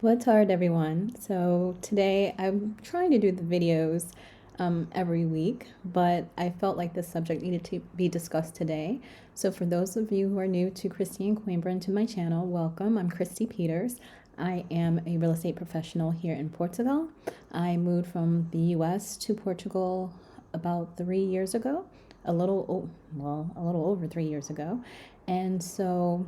What's hard, everyone? So today I'm trying to do the videos every week, but I felt like this subject needed to be discussed today. So for those of you who are new to Christy and Coimbra and to my channel, welcome. I'm Christy Peters. I am a real estate professional here in Portugal. I moved from the US to Portugal about 3 years ago, a little over 3 years ago. And so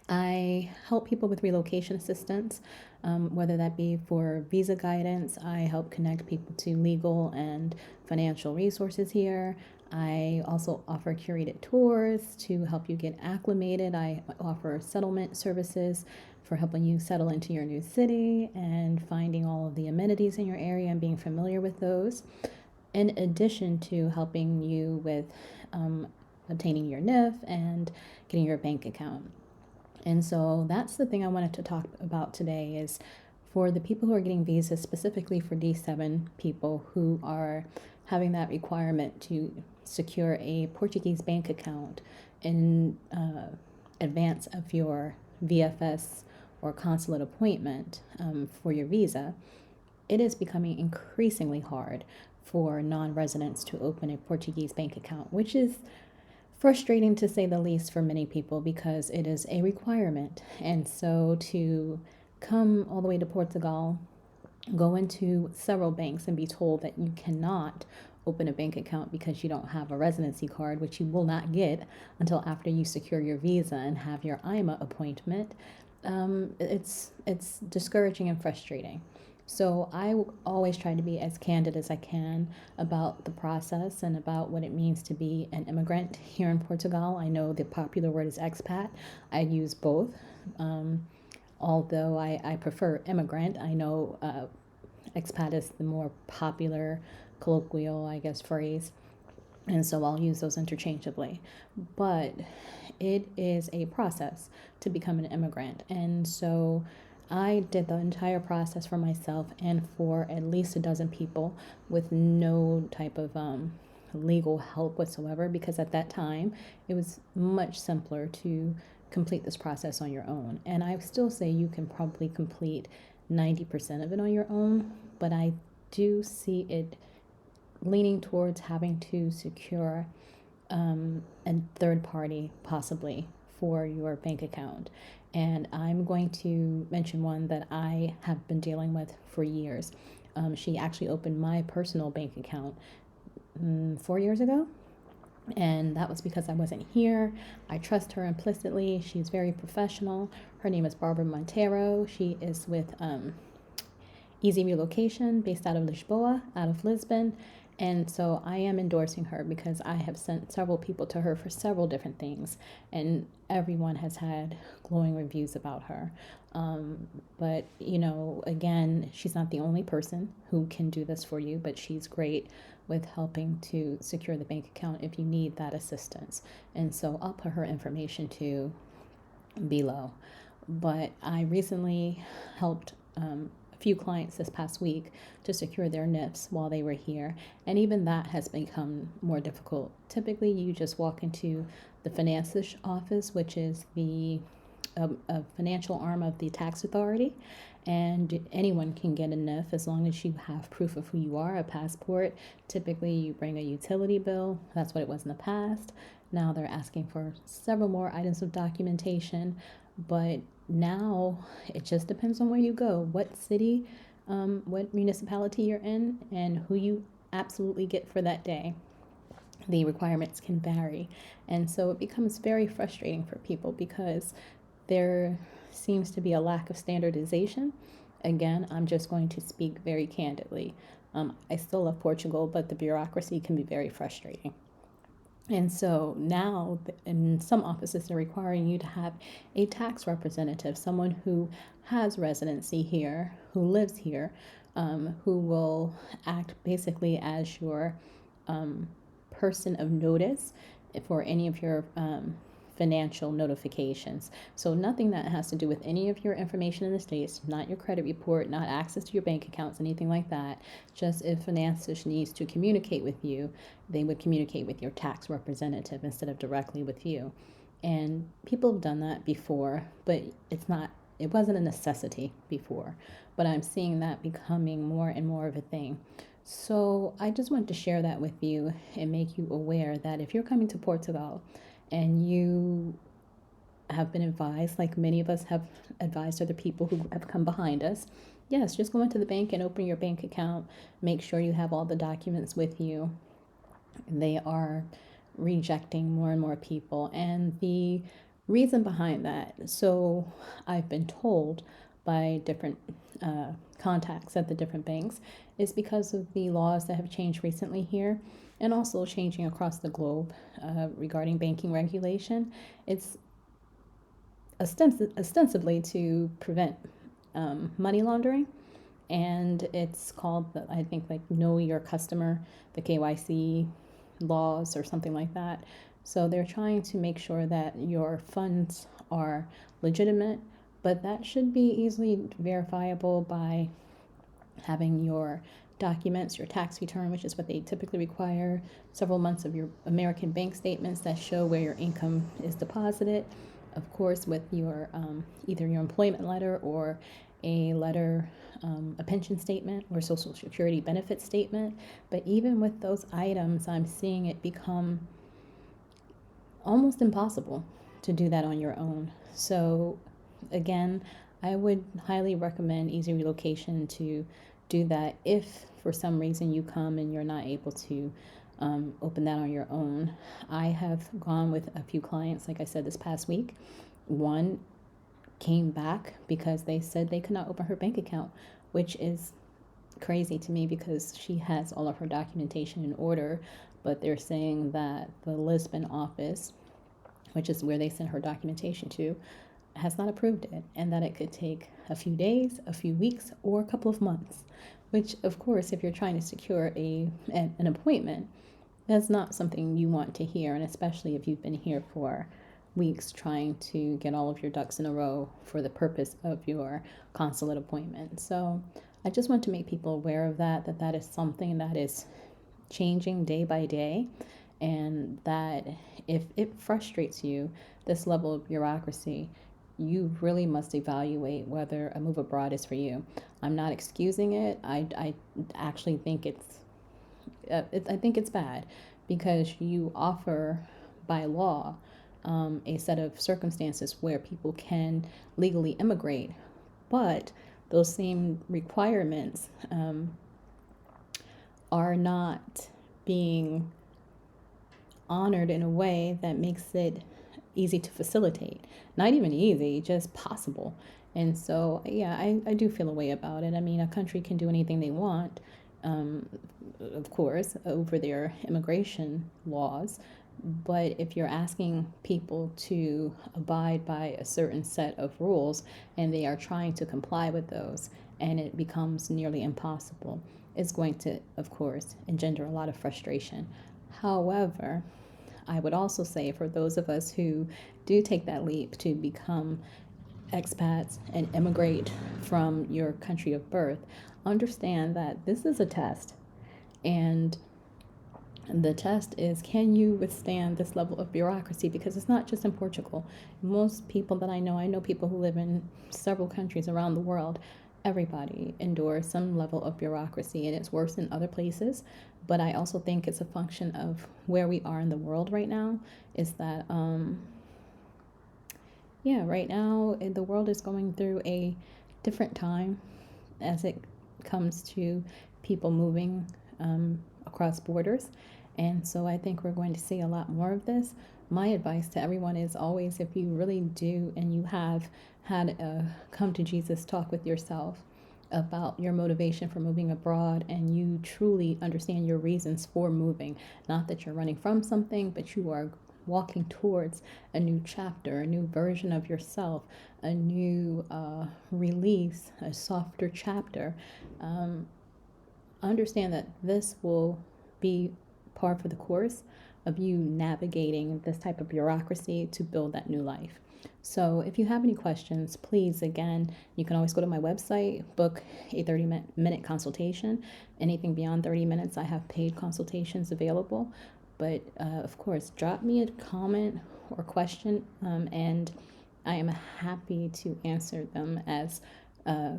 I help people with relocation assistance, whether that be for visa guidance. I help connect people to legal and financial resources here. I also offer curated tours to help you get acclimated. I offer settlement services for helping you settle into your new city and finding all of the amenities in your area and being familiar with those, in addition to helping you with obtaining your NIF and getting your bank account. And so that's the thing I wanted to talk about today is for the people who are getting visas, specifically for D7 people who are having that requirement to secure a Portuguese bank account in advance of your VFS or consulate appointment for your visa. It is becoming increasingly hard for non-residents to open a Portuguese bank account, which is frustrating to say the least for many people because it is a requirement. And so to come all the way to Portugal, go into several banks and be told that you cannot open a bank account because you don't have a residency card, which you will not get until after you secure your visa and have your IMA appointment, it's discouraging and frustrating. So I always try to be as candid as I can about the process and about what it means to be an immigrant here in Portugal. I know the popular word is expat. I use both. Although I prefer immigrant, I know expat is the more popular colloquial, I guess, phrase. And so I'll use those interchangeably. But it is a process to become an immigrant. And so I did the entire process for myself and for at least a dozen people with no type of legal help whatsoever, because at that time it was much simpler to complete this process on your own. And I still say you can probably complete 90% of it on your own, but I do see it leaning towards having to secure a third party possibly for your bank account. And I'm going to mention one that I have been dealing with for years. She actually opened my personal bank account 4 years ago. And that was because I wasn't here. I trust her implicitly. She's very professional. Her name is Barbara Monteiro. She is with Easy Relocation based out of Lisboa, out of Lisbon. And so I am endorsing her because I have sent several people to her for several different things, and everyone has had glowing reviews about her. But, again, she's not the only person who can do this for you, but she's great with helping to secure the bank account if you need that assistance. And so I'll put her information to below. But I recently helped few clients this past week to secure their NIFs while they were here, and even that has become more difficult. Typically, you just walk into the finances office, which is the a financial arm of the tax authority, and anyone can get a NIF as long as you have proof of who you are, a passport. Typically, you bring a utility bill. That's what it was in the past. Now they're asking for several more items of documentation, but now it just depends on where you go, what city, what municipality you're in, and who you absolutely get for that day. The requirements can vary. And so it becomes very frustrating for people because there seems to be a lack of standardization. Again, I'm just going to speak very candidly. I still love Portugal, but the bureaucracy can be very frustrating. And so now in some offices, they're requiring you to have a tax representative, someone who has residency here, who lives here, who will act basically as your person of notice for any of your financial notifications. So nothing that has to do with any of your information in the States, not your credit report, not access to your bank accounts, anything like that. Just if finances needs to communicate with you, they would communicate with your tax representative instead of directly with you. And people have done that before, but it's not it wasn't a necessity before, but I'm seeing that becoming more and more of a thing. So I just wanted to share that with you and make you aware that if you're coming to Portugal and you have been advised, like many of us have advised other people who have come behind us, yes, just go into the bank and open your bank account. Make sure you have all the documents with you. They are rejecting more and more people. And the reason behind that, so I've been told by different contacts at the different banks, is because of the laws that have changed recently here and also changing across the globe regarding banking regulation. It's ostensibly to prevent money laundering, and it's called, I think, like Know Your Customer, the KYC laws or something like that. So they're trying to make sure that your funds are legitimate, but that should be easily verifiable by having your documents, your tax return, which is what they typically require, several months of your American bank statements that show where your income is deposited, of course, with your either your employment letter or a letter, a pension statement or social security benefit statement. But even with those items, I'm seeing it become almost impossible to do that on your own. So again, I would highly recommend Easy Relocation to do that if for some reason you come and you're not able to open that on your own. I have gone with a few clients, like I said, this past week. One came back because they said they could not open her bank account, which is crazy to me because she has all of her documentation in order, but they're saying that the Lisbon office, which is where they sent her documentation to, has not approved it, and that it could take a few days, a few weeks, or a couple of months, which of course, if you're trying to secure an appointment, that's not something you want to hear, and especially if you've been here for weeks trying to get all of your ducks in a row for the purpose of your consulate appointment. So I just want to make people aware of that that is something that is changing day by day, and that if it frustrates you, this level of bureaucracy, you really must evaluate whether a move abroad is for you. I'm not excusing it. I actually think I think it's bad because you offer by law a set of circumstances where people can legally immigrate, but those same requirements are not being honored in a way that makes it easy to facilitate. Not even easy, just possible. And so, yeah, I do feel a way about it. I mean, a country can do anything they want, of course, over their immigration laws. But if you're asking people to abide by a certain set of rules and they are trying to comply with those and it becomes nearly impossible, it's going to, of course, engender a lot of frustration. However, I would also say for those of us who do take that leap to become expats and immigrate from your country of birth, understand that this is a test. And the test is, can you withstand this level of bureaucracy? Because it's not just in Portugal. Most people that I know people who live in several countries around the world, everybody endures some level of bureaucracy, and it's worse in other places. But I also think it's a function of where we are in the world right now, is that, right now the world is going through a different time as it comes to people moving across borders. And so I think we're going to see a lot more of this. My advice to everyone is always, if you really do and you have had a come to Jesus talk with yourself about your motivation for moving abroad and you truly understand your reasons for moving, not that you're running from something, but you are walking towards a new chapter, a new version of yourself, a new release, a softer chapter, understand that this will be par for the course of you navigating this type of bureaucracy to build that new life. So if you have any questions, please, again, you can always go to my website, book a 30-minute consultation. Anything beyond 30 minutes, I have paid consultations available. But of course, drop me a comment or question, and I am happy to answer them as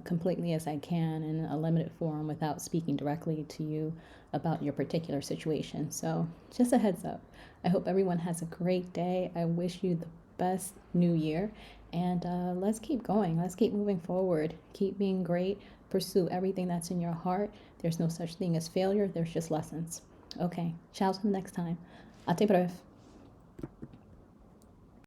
completely as I can in a limited form without speaking directly to you about your particular situation. So, just a heads up. I hope everyone has a great day. I wish you the best new year. And let's keep going. Let's keep moving forward. Keep being great. Pursue everything that's in your heart. There's no such thing as failure, there's just lessons. Okay, ciao till next time. Até breve.